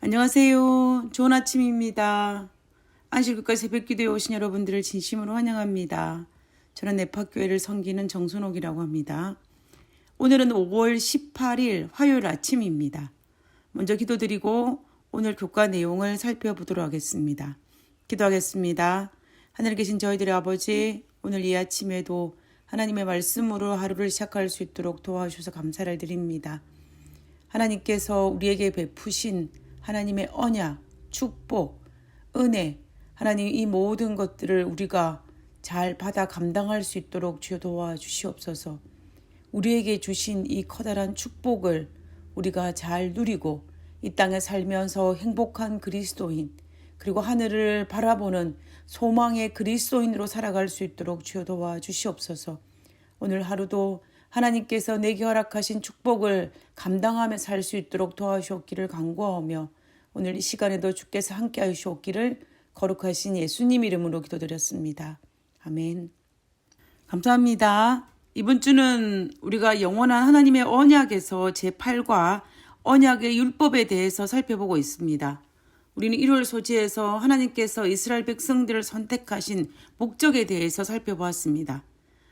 안녕하세요. 좋은 아침입니다. 안식일과 새벽기도에 오신 여러분들을 진심으로 환영합니다. 저는 네파교회를 섬기는 정순옥이라고 합니다. 오늘은 5월 18일 화요일 아침입니다. 먼저 기도드리고 오늘 교과 내용을 살펴보도록 하겠습니다. 기도하겠습니다. 하늘에 계신 저희들의 아버지, 오늘 이 아침에도 하나님의 말씀으로 하루를 시작할 수 있도록 도와주셔서 감사를 드립니다. 하나님께서 우리에게 베푸신 하나님의 언약, 축복, 은혜, 하나님 이 모든 것들을 우리가 잘 받아 감당할 수 있도록 주여 도와주시옵소서. 우리에게 주신 이 커다란 축복을 우리가 잘 누리고 이 땅에 살면서 행복한 그리스도인, 그리고 하늘을 바라보는 소망의 그리스도인으로 살아갈 수 있도록 주여 도와주시옵소서. 오늘 하루도 하나님께서 내게 허락하신 축복을 감당하며 살 수 있도록 도와주옵기를 간구하며 오늘 이 시간에도 주께서 함께 하시옵기를 거룩하신 예수님 이름으로 기도드렸습니다. 아멘. 감사합니다. 이번 주는 우리가 영원한 하나님의 언약에서 제8과 언약의 율법에 대해서 살펴보고 있습니다. 우리는 1월 소지에서 하나님께서 이스라엘 백성들을 선택하신 목적에 대해서 살펴보았습니다.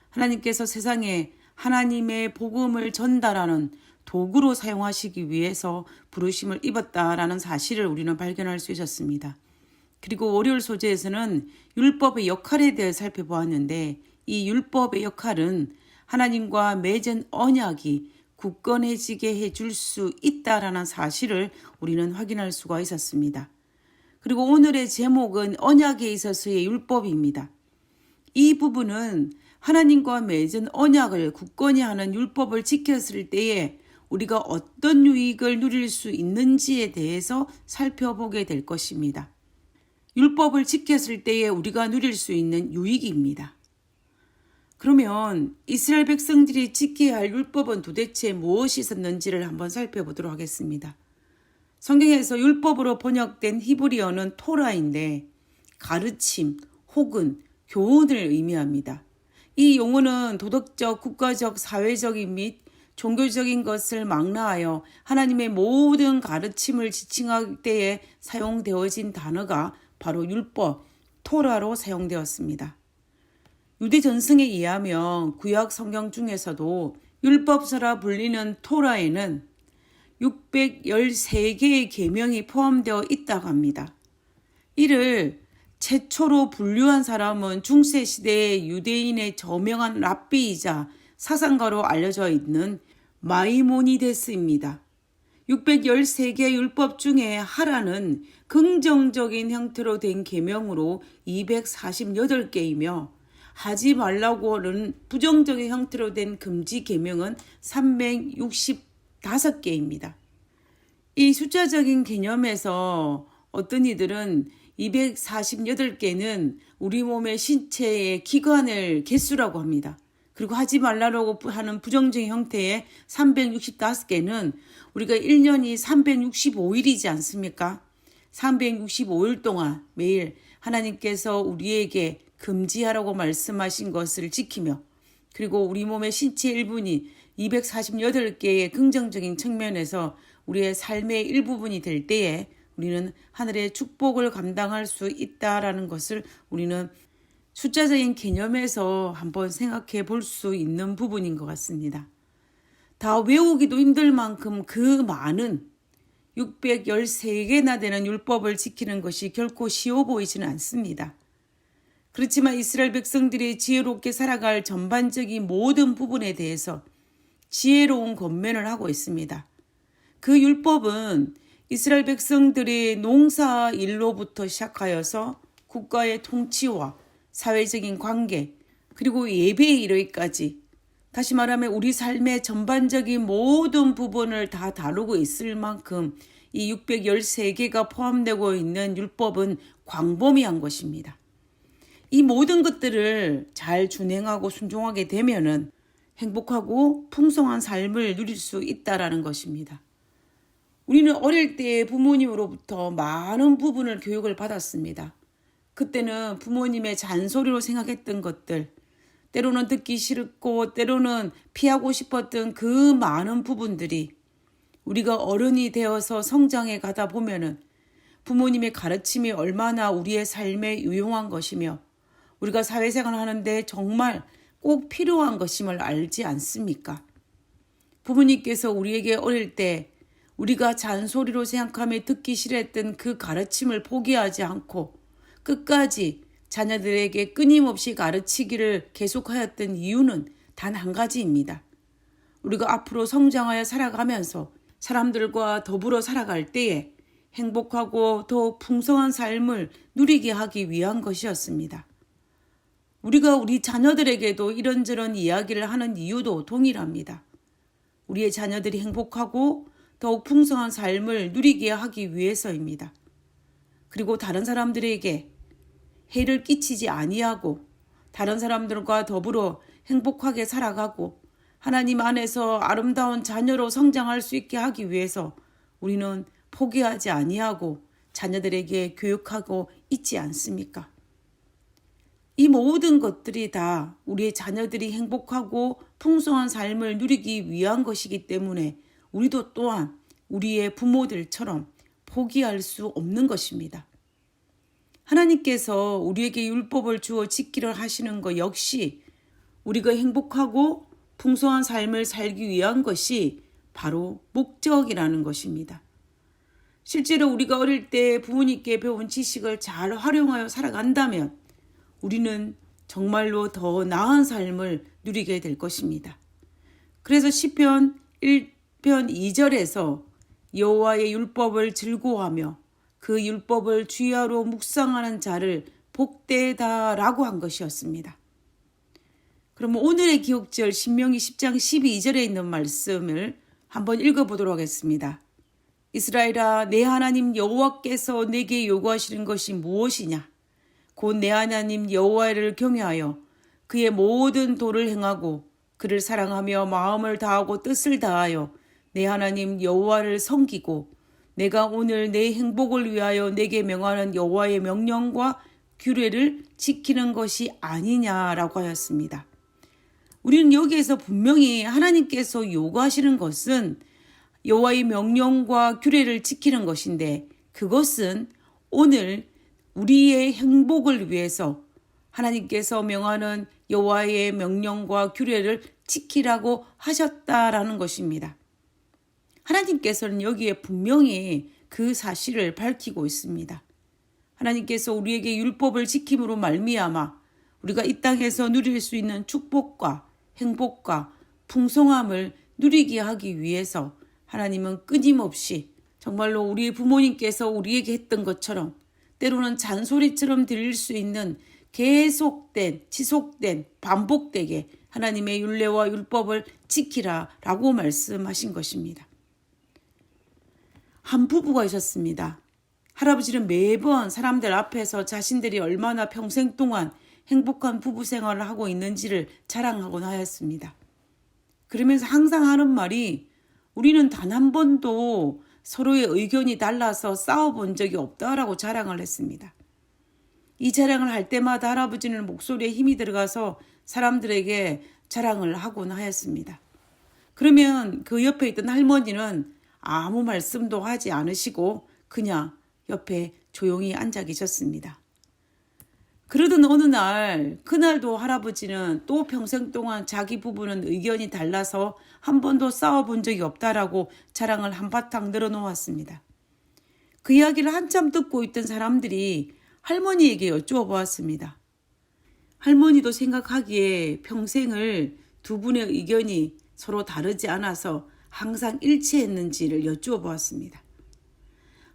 하나님께서 세상에 하나님의 복음을 전달하는 도구로 사용하시기 위해서 부르심을 입었다라는 사실을 우리는 발견할 수 있었습니다. 그리고 월요일 소재에서는 율법의 역할에 대해 살펴보았는데 이 율법의 역할은 하나님과 맺은 언약이 굳건해지게 해줄 수 있다라는 사실을 우리는 확인할 수가 있었습니다. 그리고 오늘의 제목은 언약에 있어서의 율법입니다. 이 부분은 하나님과 맺은 언약을 굳건히 하는 율법을 지켰을 때에 우리가 어떤 유익을 누릴 수 있는지에 대해서 살펴보게 될 것입니다. 율법을 지켰을 때에 우리가 누릴 수 있는 유익입니다. 그러면 이스라엘 백성들이 지켜야 할 율법은 도대체 무엇이 있었는지를 한번 살펴보도록 하겠습니다. 성경에서 율법으로 번역된 히브리어는 토라인데 가르침 혹은 교훈을 의미합니다. 이 용어는 도덕적, 국가적, 사회적인 및 종교적인 것을 망라하여 하나님의 모든 가르침을 지칭할 때에 사용되어진 단어가 바로 율법, 토라로 사용되었습니다. 유대 전승에 의하면 구약 성경 중에서도 율법서라 불리는 토라에는 613개의 계명이 포함되어 있다고 합니다. 이를 최초로 분류한 사람은 중세시대의 유대인의 저명한 랍비이자 사상가로 알려져 있는 마이모니데스입니다. 613개의 율법 중에 하라는 긍정적인 형태로 된 계명으로 248개이며 하지 말라고는 부정적인 형태로 된 금지 계명은 365개입니다. 이 숫자적인 개념에서 어떤 이들은 248개는 우리 몸의 신체의 기관을 개수라고 합니다. 그리고 하지 말라고 하는 부정적인 형태의 365개는 우리가 1년이 365일이지 않습니까? 365일 동안 매일 하나님께서 우리에게 금지하라고 말씀하신 것을 지키며 그리고 우리 몸의 신체 일부니 248개의 긍정적인 측면에서 우리의 삶의 일부분이 될 때에 우리는 하늘의 축복을 감당할 수 있다라는 것을 우리는 숫자적인 개념에서 한번 생각해 볼 수 있는 부분인 것 같습니다. 다 외우기도 힘들 만큼 그 많은 613개나 되는 율법을 지키는 것이 결코 쉬워 보이지는 않습니다. 그렇지만 이스라엘 백성들이 지혜롭게 살아갈 전반적인 모든 부분에 대해서 지혜로운 권면을 하고 있습니다. 그 율법은 이스라엘 백성들이 농사 일로부터 시작하여서 국가의 통치와 사회적인 관계 그리고 예배에 이르기까지 다시 말하면 우리 삶의 전반적인 모든 부분을 다 다루고 있을 만큼 이 613개가 포함되고 있는 율법은 광범위한 것입니다. 이 모든 것들을 잘 준행하고 순종하게 되면은 행복하고 풍성한 삶을 누릴 수 있다라는 것입니다. 우리는 어릴 때 부모님으로부터 많은 부분을 교육을 받았습니다. 그때는 부모님의 잔소리로 생각했던 것들, 때로는 듣기 싫고 때로는 피하고 싶었던 그 많은 부분들이 우리가 어른이 되어서 성장해 가다 보면은 부모님의 가르침이 얼마나 우리의 삶에 유용한 것이며 우리가 사회생활 하는데 정말 꼭 필요한 것임을 알지 않습니까? 부모님께서 우리에게 어릴 때 우리가 잔소리로 생각하며 듣기 싫어했던 그 가르침을 포기하지 않고 끝까지 자녀들에게 끊임없이 가르치기를 계속하였던 이유는 단 한 가지입니다. 우리가 앞으로 성장하여 살아가면서 사람들과 더불어 살아갈 때에 행복하고 더욱 풍성한 삶을 누리게 하기 위한 것이었습니다. 우리가 우리 자녀들에게도 이런저런 이야기를 하는 이유도 동일합니다. 우리의 자녀들이 행복하고 더욱 풍성한 삶을 누리게 하기 위해서입니다. 그리고 다른 사람들에게 해를 끼치지 아니하고 다른 사람들과 더불어 행복하게 살아가고 하나님 안에서 아름다운 자녀로 성장할 수 있게 하기 위해서 우리는 포기하지 아니하고 자녀들에게 교육하고 있지 않습니까? 이 모든 것들이 다 우리의 자녀들이 행복하고 풍성한 삶을 누리기 위한 것이기 때문에 우리도 또한 우리의 부모들처럼 포기할 수 없는 것입니다. 하나님께서 우리에게 율법을 주어 지키려 하시는 것 역시 우리가 행복하고 풍성한 삶을 살기 위한 것이 바로 목적이라는 것입니다. 실제로 우리가 어릴 때 부모님께 배운 지식을 잘 활용하여 살아간다면 우리는 정말로 더 나은 삶을 누리게 될 것입니다. 그래서 시편 1편 2절에서 여호와의 율법을 즐거워하며 그 율법을 주야로 묵상하는 자를 복되다라고 한 것이었습니다. 그럼 오늘의 기억절 신명기 10장 12절에 있는 말씀을 한번 읽어보도록 하겠습니다. 이스라엘아, 내 하나님 여호와께서 내게 요구하시는 것이 무엇이냐? 곧 내 하나님 여호와를 경외하여 그의 모든 도를 행하고 그를 사랑하며 마음을 다하고 뜻을 다하여 내 하나님 여호와를 섬기고 내가 오늘 내 행복을 위하여 내게 명하는 여호와의 명령과 규례를 지키는 것이 아니냐라고 하였습니다. 우리는 여기에서 분명히 하나님께서 요구하시는 것은 여호와의 명령과 규례를 지키는 것인데 그것은 오늘 우리의 행복을 위해서 하나님께서 명하는 여호와의 명령과 규례를 지키라고 하셨다라는 것입니다. 하나님께서는 여기에 분명히 그 사실을 밝히고 있습니다. 하나님께서 우리에게 율법을 지킴으로 말미암아 우리가 이 땅에서 누릴 수 있는 축복과 행복과 풍성함을 누리게 하기 위해서 하나님은 끊임없이 정말로 우리 부모님께서 우리에게 했던 것처럼 때로는 잔소리처럼 들릴 수 있는 계속된, 지속된, 반복되게 하나님의 율례와 율법을 지키라라고 말씀하신 것입니다. 한 부부가 있었습니다. 할아버지는 매번 사람들 앞에서 자신들이 얼마나 평생 동안 행복한 부부 생활을 하고 있는지를 자랑하곤 하였습니다. 그러면서 항상 하는 말이 우리는 단 한 번도 서로의 의견이 달라서 싸워본 적이 없다라고 자랑을 했습니다. 이 자랑을 할 때마다 할아버지는 목소리에 힘이 들어가서 사람들에게 자랑을 하곤 하였습니다. 그러면 그 옆에 있던 할머니는 아무 말씀도 하지 않으시고 그냥 옆에 조용히 앉아 계셨습니다. 그러던 어느 날, 그날도 할아버지는 또 평생 동안 자기 부부는 의견이 달라서 한 번도 싸워본 적이 없다라고 자랑을 한바탕 늘어놓았습니다. 그 이야기를 한참 듣고 있던 사람들이 할머니에게 여쭈어 보았습니다. 할머니도 생각하기에 평생을 두 분의 의견이 서로 다르지 않아서 항상 일치했는지를 여쭈어 보았습니다.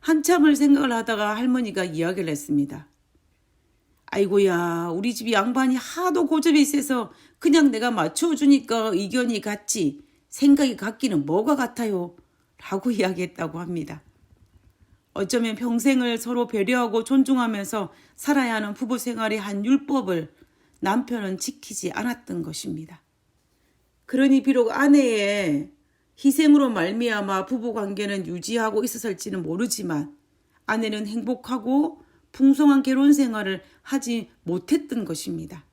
한참을 생각을 하다가 할머니가 이야기를 했습니다. 아이고야, 우리 집 양반이 하도 고집이 세서 그냥 내가 맞춰주니까 의견이 같지 생각이 같기는 뭐가 같아요? 라고 이야기했다고 합니다. 어쩌면 평생을 서로 배려하고 존중하면서 살아야 하는 부부 생활의 한 율법을 남편은 지키지 않았던 것입니다. 그러니 비록 아내의 희생으로 말미암아 부부 관계는 유지하고 있었을지는 모르지만 아내는 행복하고 풍성한 결혼 생활을 하지 못했던 것입니다.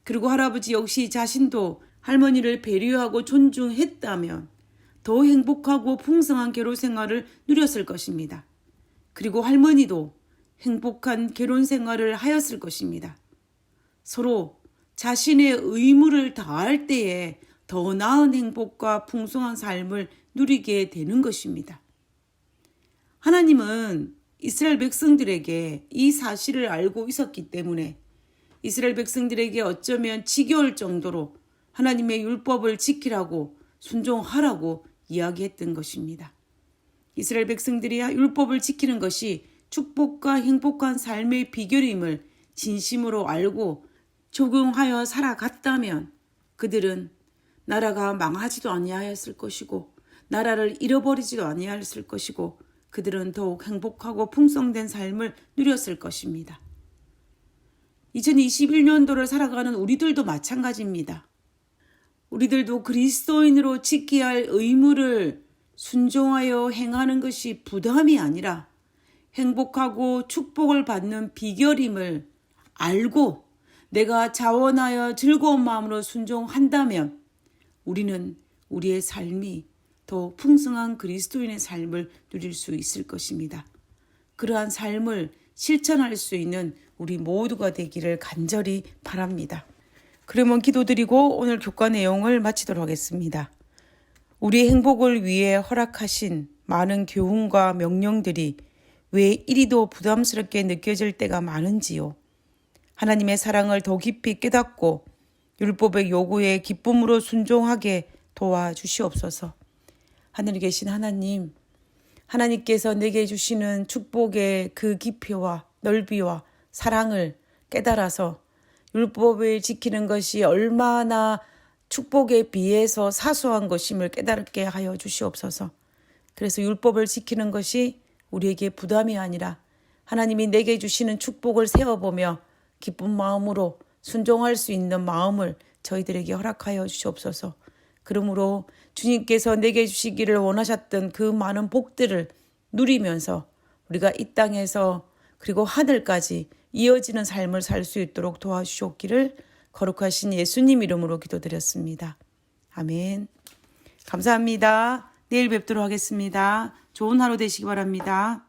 그리고 할아버지 역시 자신도 할머니를 배려하고 존중했다면 더 행복하고 풍성한 결혼 생활을 누렸을 것입니다. 그리고 할머니도 행복한 결혼 생활을 하였을 것입니다. 서로 자신의 의무를 다할 때에 더 나은 행복과 풍성한 삶을 누리게 되는 것입니다. 하나님은 이스라엘 백성들에게 이 사실을 알고 있었기 때문에 이스라엘 백성들에게 어쩌면 지겨울 정도로 하나님의 율법을 지키라고 순종하라고 이야기했던 것입니다. 이스라엘 백성들이 율법을 지키는 것이 축복과 행복한 삶의 비결임을 진심으로 알고 적용하여 살아갔다면 그들은 나라가 망하지도 아니하였을 것이고 나라를 잃어버리지도 아니하였을 것이고 그들은 더욱 행복하고 풍성된 삶을 누렸을 것입니다. 2021년도를 살아가는 우리들도 마찬가지입니다. 우리들도 그리스도인으로 지켜야 할 의무를 순종하여 행하는 것이 부담이 아니라 행복하고 축복을 받는 비결임을 알고 내가 자원하여 즐거운 마음으로 순종한다면 우리는 우리의 삶이 더 풍성한 그리스도인의 삶을 누릴 수 있을 것입니다. 그러한 삶을 실천할 수 있는 우리 모두가 되기를 간절히 바랍니다. 그러면 기도드리고 오늘 교과 내용을 마치도록 하겠습니다. 우리의 행복을 위해 허락하신 많은 교훈과 명령들이 왜 이리도 부담스럽게 느껴질 때가 많은지요. 하나님의 사랑을 더 깊이 깨닫고 율법의 요구에 기쁨으로 순종하게 도와주시옵소서. 하늘에 계신 하나님, 하나님께서 내게 주시는 축복의 그 깊이와 넓이와 사랑을 깨달아서 율법을 지키는 것이 얼마나 축복에 비해서 사소한 것임을 깨닫게 하여 주시옵소서. 그래서 율법을 지키는 것이 우리에게 부담이 아니라 하나님이 내게 주시는 축복을 세워보며 기쁜 마음으로 순종할 수 있는 마음을 저희들에게 허락하여 주시옵소서. 그러므로 주님께서 내게 주시기를 원하셨던 그 많은 복들을 누리면서 우리가 이 땅에서 그리고 하늘까지 이어지는 삶을 살 수 있도록 도와주시옵기를 거룩하신 예수님 이름으로 기도드렸습니다. 아멘. 감사합니다. 내일 뵙도록 하겠습니다. 좋은 하루 되시기 바랍니다.